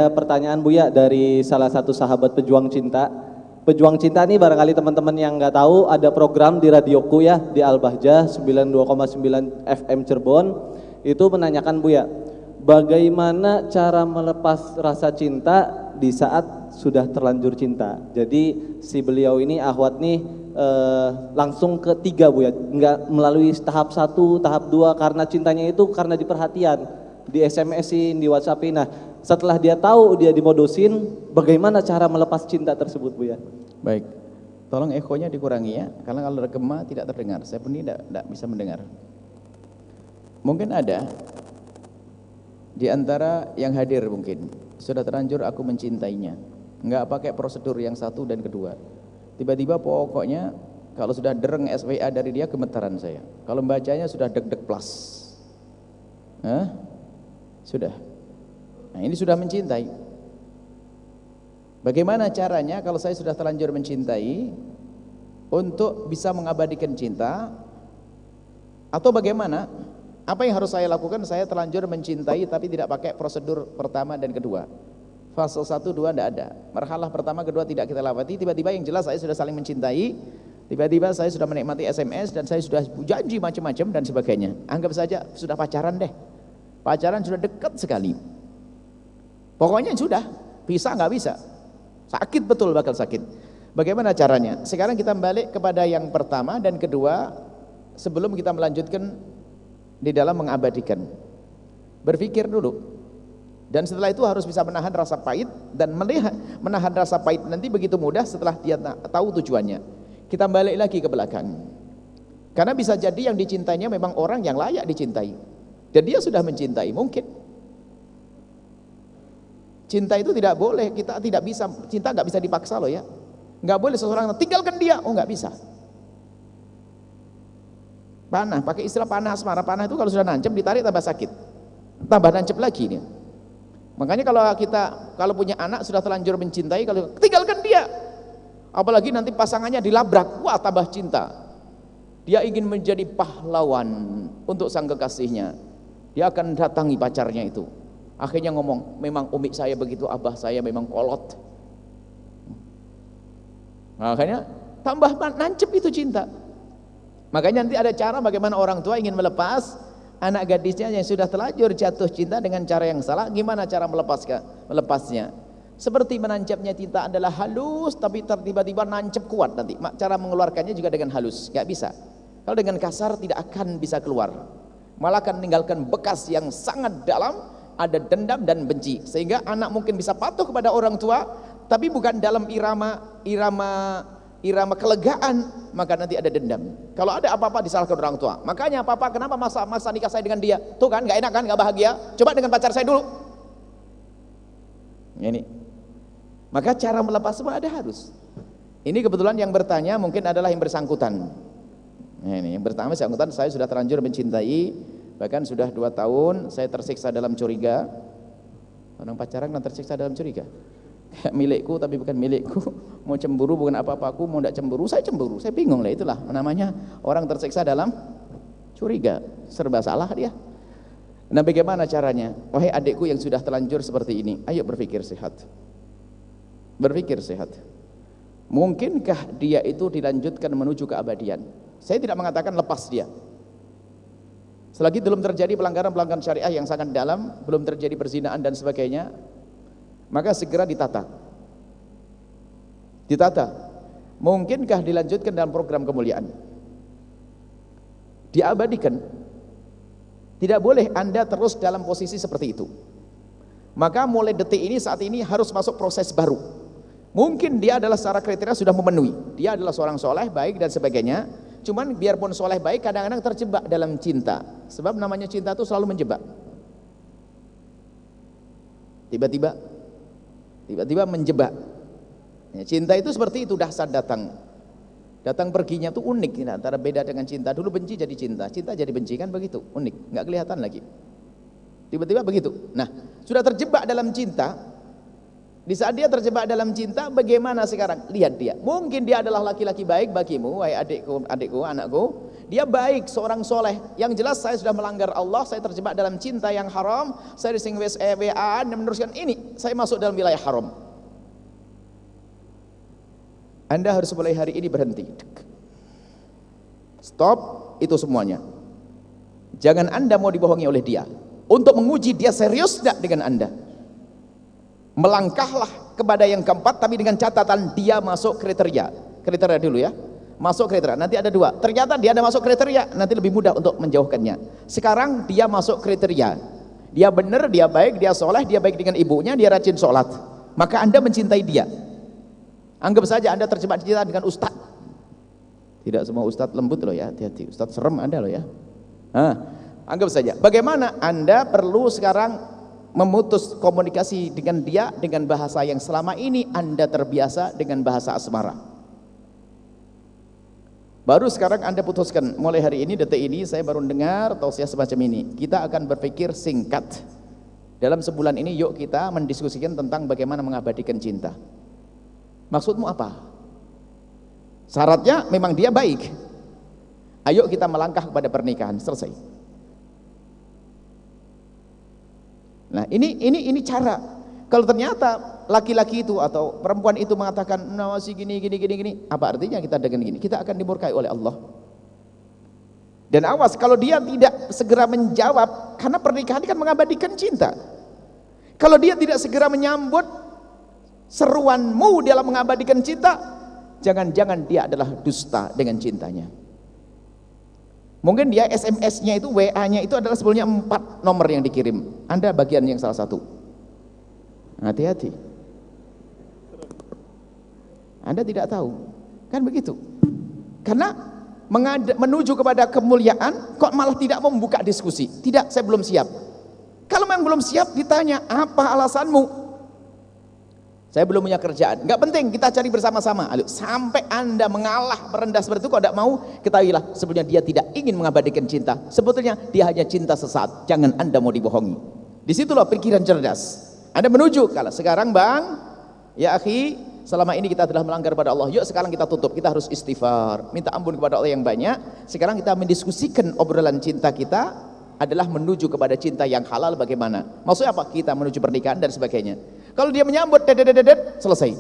ada pertanyaan Buya dari salah satu sahabat pejuang cinta. Pejuang cinta ini barangkali teman-teman yang nggak tahu ada program di radioku ya di Al-Bahjah 92,9 FM Cirebon. Itu menanyakan Buya, bagaimana cara melepas rasa cinta di saat sudah terlanjur cinta. Jadi si beliau ini Ahwat nih langsung ke 3 Buya, nggak melalui tahap 1, tahap 2 karena cintanya itu karena diperhatian, di SMS-in, di WhatsApp-in. Nah, setelah dia tahu dia dimodosin, bagaimana cara melepas cinta tersebut Buya? Baik, tolong ekonya dikurangi ya, karena kalau gema tidak terdengar. Saya pun tidak bisa mendengar. Mungkin ada di antara yang hadir mungkin sudah terlanjur aku mencintainya, nggak pakai prosedur yang 1 dan kedua. Tiba-tiba pokoknya kalau sudah dereng SWA dari dia gemetaran saya. Kalau membacanya sudah deg-deg plus. Sudah. Nah, ini sudah mencintai. Bagaimana caranya kalau saya sudah terlanjur mencintai untuk bisa mengabadikan cinta? Atau bagaimana? Apa yang harus saya lakukan? Saya terlanjur mencintai tapi tidak pakai prosedur pertama dan kedua. Fase 1, 2 tidak ada. Marhalah pertama, kedua tidak kita lewati. Tiba-tiba yang jelas saya sudah saling mencintai. Tiba-tiba saya sudah menikmati SMS dan saya sudah janji macam-macam dan sebagainya. Anggap saja sudah pacaran deh. Pacaran sudah dekat sekali. Pokoknya sudah, bisa nggak bisa. Sakit betul, bakal sakit. Bagaimana caranya? Sekarang kita balik kepada yang pertama dan kedua sebelum kita melanjutkan di dalam mengabadikan. Berpikir dulu. Dan setelah itu harus bisa menahan rasa pahit, dan menahan rasa pahit nanti begitu mudah setelah dia tahu tujuannya. Kita balik lagi ke belakang. Karena bisa jadi yang dicintainya memang orang yang layak dicintai. Dan dia sudah mencintai, mungkin. Cinta itu tidak boleh, kita tidak bisa, cinta nggak bisa dipaksa loh ya. Nggak boleh seseorang tinggalkan dia, oh nggak bisa. Panah, pakai istilah panah asmara. Panah itu kalau sudah nancep ditarik tambah sakit, tambah nancep lagi nih. Makanya kalau punya anak sudah terlanjur mencintai, kalau tinggalkan dia, apalagi nanti pasangannya dilabrak, wah tambah cinta. Dia ingin menjadi pahlawan untuk sang kekasihnya. Dia akan datangi pacarnya itu. Akhirnya ngomong, memang umi saya begitu, abah saya memang kolot. Makanya tambah nancep itu cinta. Makanya nanti ada cara bagaimana orang tua ingin melepas anak gadisnya yang sudah terlanjur jatuh cinta dengan cara yang salah. Gimana cara melepasnya? Seperti menancapnya cinta adalah halus, tapi tiba-tiba nancep kuat nanti. Cara mengeluarkannya juga dengan halus, gak bisa. Kalau dengan kasar tidak akan bisa keluar, malah akan meninggalkan bekas yang sangat dalam. Ada dendam dan benci, sehingga anak mungkin bisa patuh kepada orang tua, tapi bukan dalam irama kelegaan, maka nanti ada dendam. Kalau ada apa-apa disalahkan orang tua. Makanya papa, kenapa masa nikah saya dengan dia? Tuh kan, nggak enak kan, nggak bahagia. Coba dengan pacar saya dulu. Ini. Maka cara melepas semua ada harus. Ini kebetulan yang bertanya mungkin adalah yang bersangkutan. Ini yang pertama bersangkutan, saya sudah terlanjur mencintai. Bahkan sudah 2 tahun saya tersiksa dalam curiga. Orang pacaran kan tersiksa dalam curiga. Kayak milikku tapi bukan milikku. Mau cemburu bukan apa-apa, aku mau tidak cemburu, saya cemburu. Saya bingung lah, itulah namanya orang tersiksa dalam curiga. Serba salah dia. Nah, bagaimana caranya? Wahai adikku yang sudah terlanjur seperti ini, ayo berpikir sehat. Berpikir sehat. Mungkinkah dia itu dilanjutkan menuju keabadian? Saya tidak mengatakan lepas dia. Selagi belum terjadi pelanggaran-pelanggaran syariah yang sangat dalam, belum terjadi perzinaan dan sebagainya, maka segera ditata. Ditata. Mungkinkah dilanjutkan dalam program kemuliaan? Diabadikan. Tidak boleh Anda terus dalam posisi seperti itu. Maka mulai detik ini, saat ini harus masuk proses baru. Mungkin dia adalah secara kriteria sudah memenuhi. Dia adalah seorang soleh, baik dan sebagainya. Cuman biarpun soleh baik, kadang-kadang terjebak dalam cinta. Sebab namanya cinta itu selalu menjebak. Tiba-tiba menjebak. Ya, cinta itu seperti itu, dahsyat datang perginya tuh unik. Antara beda dengan cinta, dulu benci jadi cinta, cinta jadi benci, kan begitu, unik, nggak kelihatan lagi. Tiba-tiba begitu. Nah, sudah terjebak dalam cinta. Di saat dia terjebak dalam cinta, bagaimana sekarang? Lihat dia. Mungkin dia adalah laki-laki baik bagimu, wahai adikku, anakku. dia baik, seorang soleh. Yang jelas saya sudah melanggar Allah, saya terjebak dalam cinta yang haram, saya dising WA dan meneruskan ini, saya masuk dalam wilayah haram. Anda harus mulai hari ini berhenti. Stop itu semuanya. Jangan Anda mau dibohongi oleh dia. Untuk menguji dia serius tidak dengan Anda. Melangkahlah kepada yang keempat, tapi dengan catatan dia masuk kriteria. Kriteria dulu ya. Masuk kriteria. Nanti ada dua. Ternyata dia ada masuk kriteria, nanti lebih mudah untuk menjauhkannya. Sekarang dia masuk kriteria. Dia benar, dia baik, dia soleh, dia baik dengan ibunya, dia rajin sholat. Maka Anda mencintai dia. Anggap saja Anda terjebak cinta dengan ustaz. Tidak semua ustaz lembut loh ya, hati-hati. Ustaz serem Anda loh ya. Anggap saja. Bagaimana Anda perlu sekarang memutus komunikasi dengan dia dengan bahasa yang selama ini Anda terbiasa dengan bahasa asmara. Baru sekarang Anda putuskan, mulai hari ini, detik ini saya baru dengar tausiah semacam ini. Kita akan berpikir singkat. Dalam sebulan ini yuk kita mendiskusikan tentang bagaimana mengabadikan cinta. Maksudmu apa? Syaratnya memang dia baik. Ayo kita melangkah kepada pernikahan, selesai. Nah, ini cara. Kalau ternyata laki-laki itu atau perempuan itu mengatakan masih gini, apa artinya kita dengan gini? Kita akan dimurkai oleh Allah. Dan awas kalau dia tidak segera menjawab, karena pernikahan kan mengabadikan cinta. Kalau dia tidak segera menyambut seruanmu dalam mengabadikan cinta, jangan-jangan dia adalah dusta dengan cintanya. Mungkin dia SMS-nya itu, WA-nya itu adalah sebelumnya 4 nomor yang dikirim. Anda bagian yang salah satu. Hati-hati. Anda tidak tahu. Kan begitu. Karena menuju kepada kemuliaan kok malah tidak mau membuka diskusi. Tidak, saya belum siap. Kalau memang belum siap ditanya, apa alasanmu? Saya belum punya kerjaan. Enggak penting, kita cari bersama-sama. Sampai Anda mengalah, merendah seperti itu, kalau tidak mau, ketahuilah sebetulnya dia tidak ingin mengabadikan cinta. Sebetulnya dia hanya cinta sesaat. Jangan Anda mau dibohongi. Disitulah pikiran cerdas. Anda menuju, kalau sekarang bang, ya akhi, selama ini kita telah melanggar pada Allah. Yuk sekarang kita tutup, kita harus istighfar, minta ampun kepada Allah yang banyak. Sekarang kita mendiskusikan obrolan cinta kita adalah menuju kepada cinta yang halal bagaimana. Maksudnya apa? Kita menuju pernikahan dan sebagainya. Kalau dia menyambut selesai.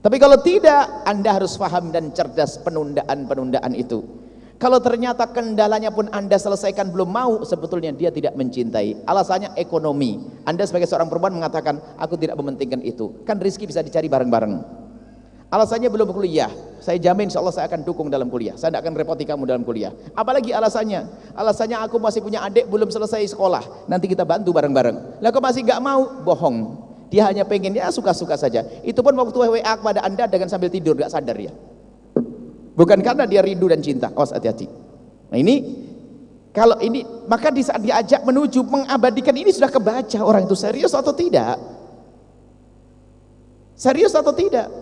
Tapi kalau tidak, Anda harus paham dan cerdas penundaan itu. Kalau ternyata kendalanya pun Anda selesaikan belum mau, sebetulnya dia tidak mencintai. Alasannya ekonomi. Anda sebagai seorang perempuan mengatakan, aku tidak mementingkan itu. Kan rezeki bisa dicari bareng-bareng. Alasannya belum kuliah. Saya jamin insya Allah saya akan dukung dalam kuliah. Saya tidak akan repoti kamu dalam kuliah. Apalagi alasannya? Alasannya aku masih punya adik belum selesai sekolah. Nanti kita bantu bareng-bareng. Lah kok masih nggak mau? Bohong. Dia hanya pengen ya suka-suka saja. Itu pun waktu WA kepada Anda dengan sambil tidur, nggak sadar ya. Bukan karena dia rindu dan cinta. Awas, hati-hati. Nah ini, kalau ini, maka di saat diajak menuju mengabadikan ini sudah kebaca orang itu serius atau tidak. Serius atau tidak.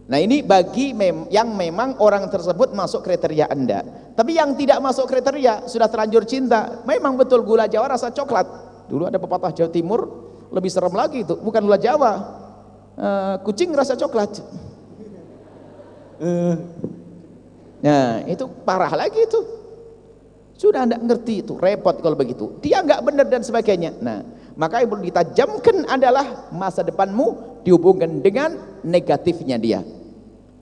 Nah ini bagi yang memang orang tersebut masuk kriteria Anda. Tapi yang tidak masuk kriteria, sudah terlanjur cinta, memang betul gula Jawa rasa coklat. Dulu ada pepatah Jawa Timur, lebih serem lagi itu, bukan gula Jawa, kucing rasa coklat. Nah itu parah lagi itu. Sudah Anda ngerti itu, repot kalau begitu. Dia nggak benar dan sebagainya. Nah maka yang perlu ditajamkan adalah masa depanmu dihubungkan dengan negatifnya dia.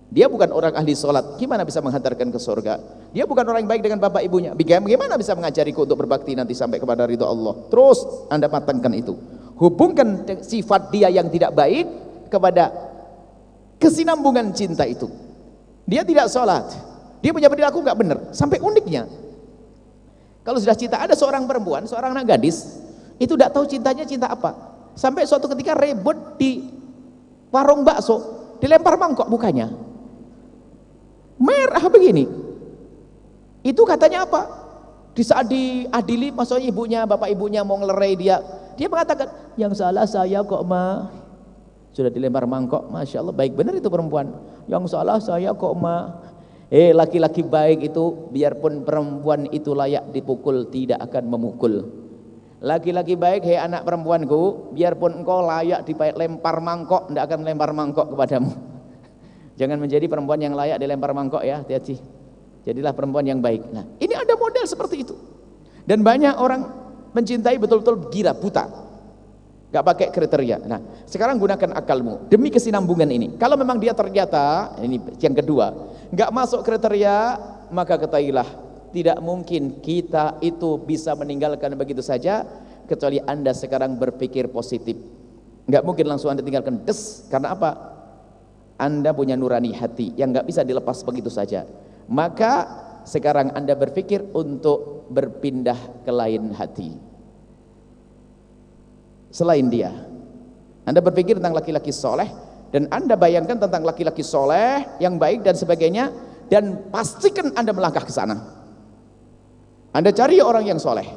Dia bukan orang ahli sholat, gimana bisa menghantarkan ke surga? Dia bukan orang yang baik dengan bapak ibunya, bagaimana bisa mengajariku untuk berbakti nanti sampai kepada ridho Allah? Terus Anda matangkan itu. Hubungkan sifat dia yang tidak baik kepada kesinambungan cinta itu. Dia tidak sholat, dia punya perilaku nggak benar. Sampai uniknya, kalau sudah cinta, ada seorang perempuan, seorang anak gadis, itu tidak tahu cintanya cinta apa. Sampai suatu ketika ribut di warung bakso, dilempar mangkok mukanya, merah begini. Itu katanya apa? Di saat diadili, maksudnya ibunya, bapak ibunya mau ngelerai dia, dia mengatakan, yang salah saya kok ma. Sudah dilempar mangkok, masya Allah, baik benar itu perempuan. Yang salah saya kok ma. Laki-laki baik itu, biarpun perempuan itu layak dipukul, tidak akan memukul. Laki-laki baik, hei anak perempuanku, biarpun engkau layak dilempar mangkok, tidak akan lempar mangkok kepadamu. Jangan menjadi perempuan yang layak dilempar mangkok ya, hati-hati. Jadilah perempuan yang baik. Nah, ini ada model seperti itu. Dan banyak orang mencintai betul-betul gila, buta. Gak pakai kriteria. Nah, sekarang gunakan akalmu demi kesinambungan ini. Kalau memang dia ternyata, ini yang kedua, gak masuk kriteria, maka ketahuilah tidak mungkin kita itu bisa meninggalkan begitu saja, kecuali Anda sekarang berpikir positif. Gak mungkin langsung Anda tinggalkan, karena apa? Anda punya nurani hati yang gak bisa dilepas begitu saja. Maka sekarang Anda berpikir untuk berpindah ke lain hati selain dia. Anda berpikir tentang laki-laki soleh, dan Anda bayangkan tentang laki-laki soleh yang baik dan sebagainya, dan pastikan Anda melangkah ke sana. Anda cari orang yang soleh,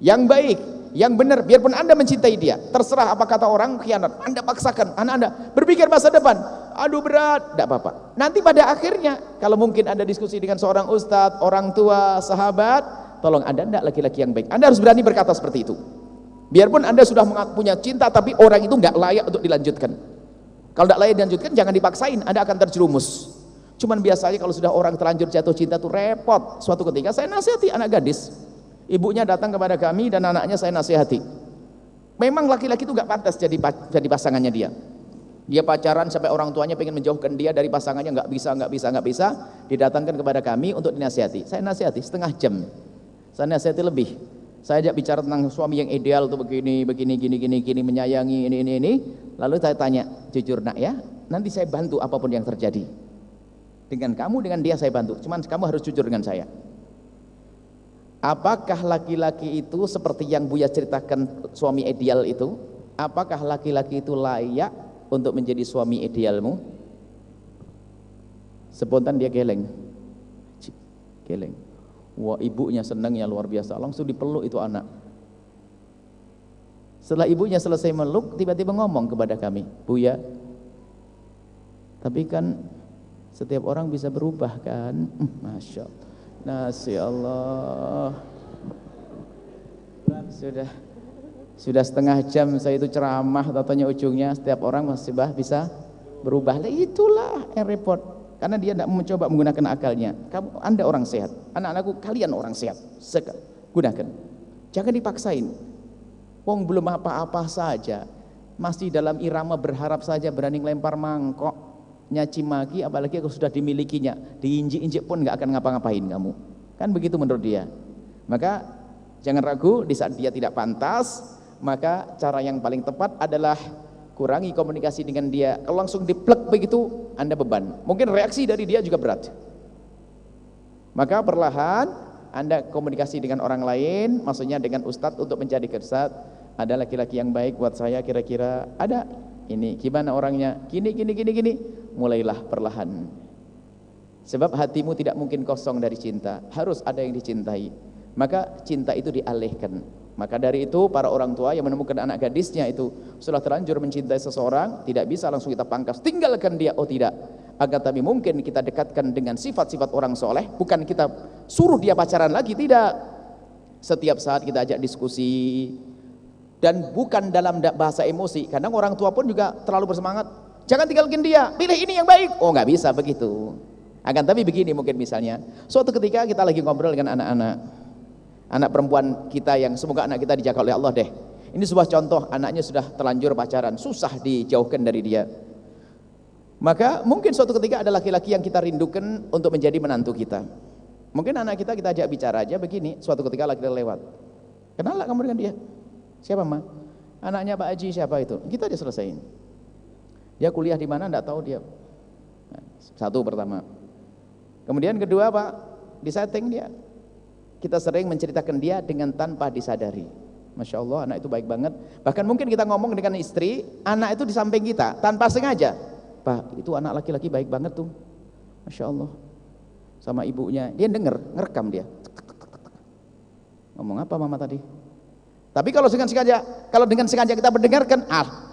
yang baik, yang benar, biarpun Anda mencintai dia, terserah apa kata orang, khianat, Anda paksakan anak Anda berpikir masa depan. Aduh berat, tidak apa-apa. Nanti pada akhirnya, kalau mungkin Anda diskusi dengan seorang ustadz, orang tua, sahabat, tolong Anda tidak laki-laki yang baik. Anda harus berani berkata seperti itu. Biarpun Anda sudah punya cinta, tapi orang itu nggak layak untuk dilanjutkan. Kalau tidak layak dilanjutkan, jangan dipaksain, Anda akan terjerumus. Cuman biasanya kalau sudah orang terlanjur jatuh cinta itu repot. Suatu ketika saya nasihati anak gadis, ibunya datang kepada kami dan anaknya saya nasihati. Memang laki-laki itu nggak pantas jadi pasangannya dia. Dia pacaran sampai orang tuanya pengen menjauhkan dia dari pasangannya, nggak bisa. Didatangkan kepada kami untuk dinasihati. Saya nasihati setengah jam. Saya nasihati lebih. Saya ajak bicara tentang suami yang ideal tuh begini, menyayangi ini. Lalu saya tanya, jujur nak ya, nanti saya bantu apapun yang terjadi. Dengan kamu, dengan dia saya bantu. Cuman kamu harus jujur dengan saya. Apakah laki-laki itu seperti yang Buya ceritakan suami ideal itu? Apakah laki-laki itu layak untuk menjadi suami idealmu? Spontan dia geleng. Wah, ibunya senangnya luar biasa, langsung dipeluk itu anak. Setelah ibunya selesai meluk, tiba-tiba ngomong kepada kami, Buya, tapi kan setiap orang bisa berubah kan? Masya Allah, Nasya Allah. Sudah setengah jam saya itu ceramah, tatanya ujungnya setiap orang masih bisa berubah. Lah itulah yang repot. Karena dia tidak mencoba menggunakan akalnya. Anda orang sehat, anak-anakku kalian orang sehat, gunakan. Jangan dipaksain. Wong belum apa-apa saja, masih dalam irama berharap saja, berani melempar mangkok, nyaci maki, apalagi kalau sudah dimilikinya, diinjik-injik pun nggak akan ngapa-ngapain kamu. Kan begitu menurut dia. Maka jangan ragu, di saat dia tidak pantas, maka cara yang paling tepat adalah kurangi komunikasi dengan dia. Kalau langsung diplek begitu, Anda beban. Mungkin reaksi dari dia juga berat. Maka perlahan Anda komunikasi dengan orang lain, maksudnya dengan ustadz untuk mencari ustadz, ada laki-laki yang baik buat saya kira-kira, ada ini, gimana orangnya, gini. Mulailah perlahan. Sebab hatimu tidak mungkin kosong dari cinta, harus ada yang dicintai. Maka cinta itu dialihkan. Maka dari itu para orang tua yang menemukan anak gadisnya itu setelah terlanjur mencintai seseorang, tidak bisa langsung kita pangkas, tinggalkan dia, oh tidak. Agar tapi mungkin kita dekatkan dengan sifat-sifat orang soleh, bukan kita suruh dia pacaran lagi, tidak. Setiap saat kita ajak diskusi, dan bukan dalam bahasa emosi. Kadang orang tua pun juga terlalu bersemangat, jangan tinggalkan dia, pilih ini yang baik. Oh nggak bisa begitu. Akan tapi begini mungkin misalnya, suatu ketika kita lagi ngobrol dengan anak perempuan kita yang semoga anak kita dijaga oleh Allah deh. Ini sebuah contoh, anaknya sudah terlanjur pacaran, susah dijauhkan dari dia. Maka mungkin suatu ketika ada laki-laki yang kita rindukan untuk menjadi menantu kita. Mungkin anak kita ajak bicara aja begini, suatu ketika laki-laki lewat. Kenal lah kamu dengan dia? Siapa ma? Anaknya Pak Haji siapa itu? Kita aja selesaiin. Dia kuliah di mana? Enggak tahu dia. Nah, satu pertama. Kemudian kedua Pak, disetting dia. Kita sering menceritakan dia dengan tanpa disadari. Masya Allah, anak itu baik banget. Bahkan mungkin kita ngomong dengan istri, anak itu di samping kita, tanpa sengaja. Pak, itu anak laki-laki baik banget tuh. Masya Allah. Sama ibunya, dia denger, ngerekam dia. Ngomong apa mama tadi? Tapi kalau dengan sengaja kita mendengarkan,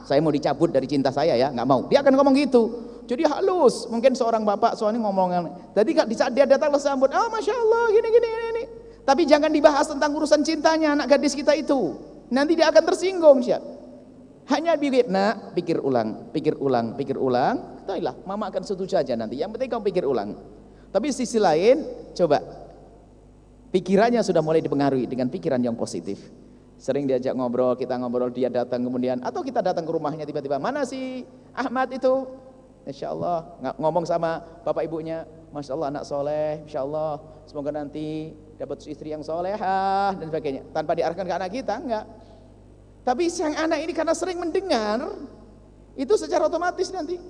saya mau dicabut dari cinta saya ya, nggak mau. Dia akan ngomong gitu. Jadi halus. Mungkin seorang bapak soalnya ngomongin. Jadi di saat dia datang sambut, Masya Allah, gini. Tapi jangan dibahas tentang urusan cintanya anak gadis kita itu. Nanti dia akan tersinggung, siap. Hanya pikir ulang. Ketahuilah, mama akan setuju aja nanti. Yang penting kamu pikir ulang. Tapi sisi lain, coba pikirannya sudah mulai dipengaruhi dengan pikiran yang positif. Sering diajak ngobrol, kita ngobrol, dia datang kemudian, atau kita datang ke rumahnya tiba-tiba, mana si Ahmad itu? Insya Allah ngomong sama bapak ibunya, Masya Allah anak soleh, Insya Allah semoga nanti dapat istri yang solehah dan sebagainya. Tanpa diarahkan ke anak kita, enggak. Tapi sang anak ini karena sering mendengar, itu secara otomatis nanti.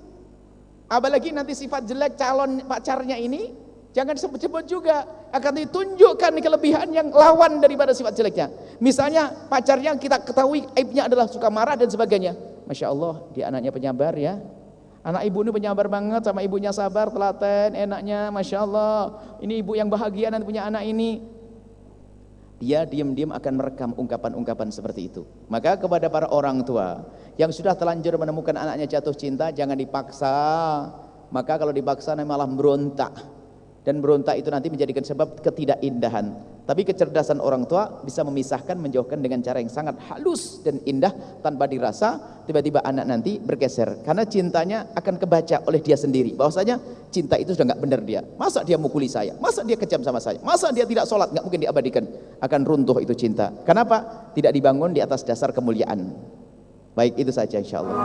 Apalagi nanti sifat jelek calon pacarnya ini, jangan disebut-sebut juga, akan ditunjukkan kelebihan yang lawan daripada sifat jeleknya. Misalnya pacarnya kita ketahui aibnya adalah suka marah dan sebagainya. Masya Allah dia anaknya penyabar ya. Anak ibu ini penyabar banget, sama ibunya sabar, telaten, enaknya, Masya Allah. Ini ibu yang bahagia nanti punya anak ini. Dia diam-diam akan merekam ungkapan-ungkapan seperti itu. Maka kepada para orang tua yang sudah telanjur menemukan anaknya jatuh cinta, jangan dipaksa. Maka kalau dipaksa malah berontak. Dan berontak itu nanti menjadikan sebab ketidakindahan. Tapi kecerdasan orang tua bisa memisahkan, menjauhkan dengan cara yang sangat halus dan indah tanpa dirasa. Tiba-tiba anak nanti bergeser karena cintanya akan kebaca oleh dia sendiri. Bahwasanya cinta itu sudah nggak benar dia. Masa dia mukuli saya? Masa dia kejam sama saya? Masa dia tidak sholat? Nggak mungkin diabadikan. Akan runtuh itu cinta. Kenapa? Tidak dibangun di atas dasar kemuliaan. Baik, itu saja insya Allah.